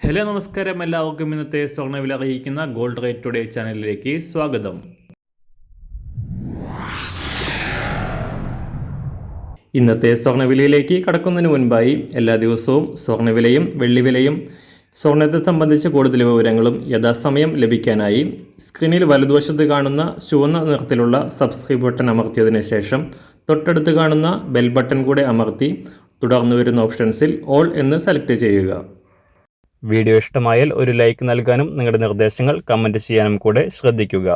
Hello നമസ്കാരം, എല്ലാവർക്കും ഇന്നത്തെ സ്വർണ്ണവില അറിയിക്കുന്ന ഗോൾഡ് റേറ്റ് ടുഡേ ചാനലിലേക്ക് സ്വാഗതം. ഇന്നത്തെ സ്വർണ്ണവിലയിലേക്ക് കടക്കുന്നതിന് മുൻപായി എല്ലാ ദിവസവും സ്വർണ്ണവിലയും വെള്ളിവിലയും സ്വർണ്ണത്തെ സംബന്ധിച്ച കൂടുതൽ വിവരങ്ങളും യഥാസമയം ലഭിക്കാനായി സ്ക്രീനിൽ വലതുവശത്ത് കാണുന്ന ചുവന്ന നിറത്തിലുള്ള സബ്സ്ക്രൈബ് ബട്ടൺ അമർത്തിയതിനു ശേഷം തൊട്ടടുത്ത് കാണുന്ന ബെൽ ബട്ടൺ കൂടെ അമർത്തി തുടർന്ന് വരുന്ന ഓപ്ഷൻസിൽ ഓൾ എന്ന് സെലക്ട് ചെയ്യുക. വീഡിയോ ഇഷ്ടമായാൽ ഒരു ലൈക്ക് നൽകാനും നിങ്ങളുടെ നിർദ്ദേശങ്ങൾ കമൻറ്റ് ചെയ്യാനും കൂടെ ശ്രദ്ധിക്കുക.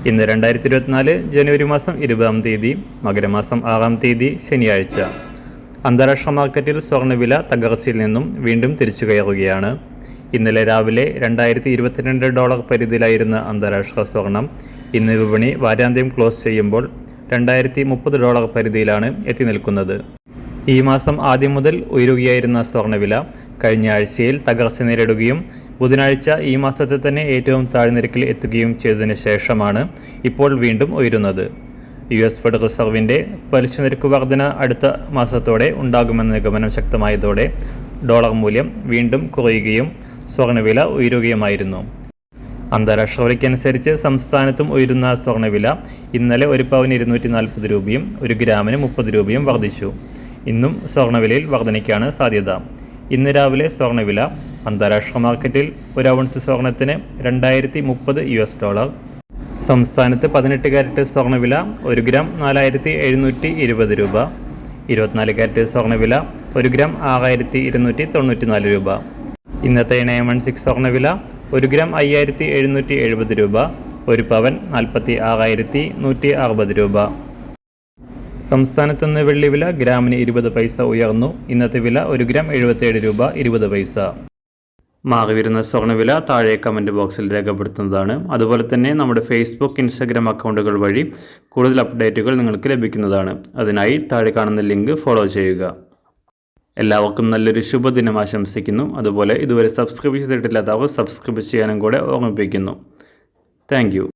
ഇന്ന് 2024 ജനുവരി മാസം 20-ാം തീയതി മകരമാസം 6-ാം തീയതി ശനിയാഴ്ച. അന്താരാഷ്ട്ര മാർക്കറ്റിൽ സ്വർണ്ണവില തകർച്ചയിൽ നിന്നും വീണ്ടും തിരിച്ചു കയറുകയാണ്. ഇന്നലെ രാവിലെ $2022 പരിധിയിലായിരുന്ന അന്താരാഷ്ട്ര സ്വർണം ഇന്ന് വിപണി വാരാന്ത്യം ക്ലോസ് ചെയ്യുമ്പോൾ $2030 പരിധിയിലാണ് എത്തി നിൽക്കുന്നത്. ഈ മാസം ആദ്യം മുതൽ ഉയരുകയായിരുന്ന സ്വർണ്ണവില കഴിഞ്ഞ ആഴ്ചയിൽ തകർച്ച നേരിടുകയും ബുധനാഴ്ച ഈ മാസത്തെ തന്നെ ഏറ്റവും താഴ്നിരക്കിൽ എത്തുകയും ചെയ്തതിന് ശേഷമാണ് ഇപ്പോൾ വീണ്ടും ഉയരുന്നത്. US ഫെഡറൽ റിസർവിൻ്റെ പലിശ നിരക്ക് വർധന അടുത്ത മാസത്തോടെ ഉണ്ടാകുമെന്ന നിഗമനം ശക്തമായതോടെ ഡോളർ മൂല്യം വീണ്ടും കുറയുകയും സ്വർണ്ണവില ഉയരുകയുമായിരുന്നു. അന്താരാഷ്ട്ര വിലയ്ക്കനുസരിച്ച് സംസ്ഥാനത്തും ഉയരുന്ന സ്വർണ്ണവില ഇന്നലെ ഒരു പവന് 240 രൂപയും ഒരു ഗ്രാമിന് 30 രൂപയും വർദ്ധിച്ചു. ഇന്നും സ്വർണ്ണവിലയിൽ വർധനയ്ക്കാണ് സാധ്യത. ഇന്ന് രാവിലെ സ്വർണ്ണവില അന്താരാഷ്ട്ര മാർക്കറ്റിൽ ഒരു ഔൺസ് സ്വർണത്തിന് $2030. സംസ്ഥാനത്ത് 18 കാരറ്റ് സ്വർണ്ണവില 1 ഗ്രാം 4720 രൂപ. 24 കാരറ്റ് സ്വർണ്ണവില 1 ഗ്രാം 6294 രൂപ. ഇന്നത്തെ 916 സ്വർണ്ണവില 1 ഗ്രാം 5770 രൂപ. ഒരു പവൻ 46,160 രൂപ. സംസ്ഥാനത്ത് നിന്ന് വെള്ളിവില ഗ്രാമിന് 20 പൈസ ഉയർന്നു. ഇന്നത്തെ വില 1 ഗ്രാം 77 രൂപ 20 പൈസ. മാറിവരുന്ന സ്വർണ്ണവില താഴെ കമൻറ്റ് ബോക്സിൽ രേഖപ്പെടുത്തുന്നതാണ്. അതുപോലെ തന്നെ നമ്മുടെ ഫേസ്ബുക്ക്, ഇൻസ്റ്റാഗ്രാം അക്കൗണ്ടുകൾ വഴി കൂടുതൽ അപ്ഡേറ്റുകൾ നിങ്ങൾക്ക് ലഭിക്കുന്നതാണ്. അതിനായി താഴെ കാണുന്ന ലിങ്ക് ഫോളോ ചെയ്യുക. എല്ലാവർക്കും നല്ലൊരു ശുഭദിനം ആശംസിക്കുന്നു. അതുപോലെ ഇതുവരെ സബ്സ്ക്രൈബ് ചെയ്തിട്ടില്ലാത്തവർ സബ്സ്ക്രൈബ് ചെയ്യാനും കൂടെ ഓർമ്മിപ്പിക്കുന്നു. താങ്ക്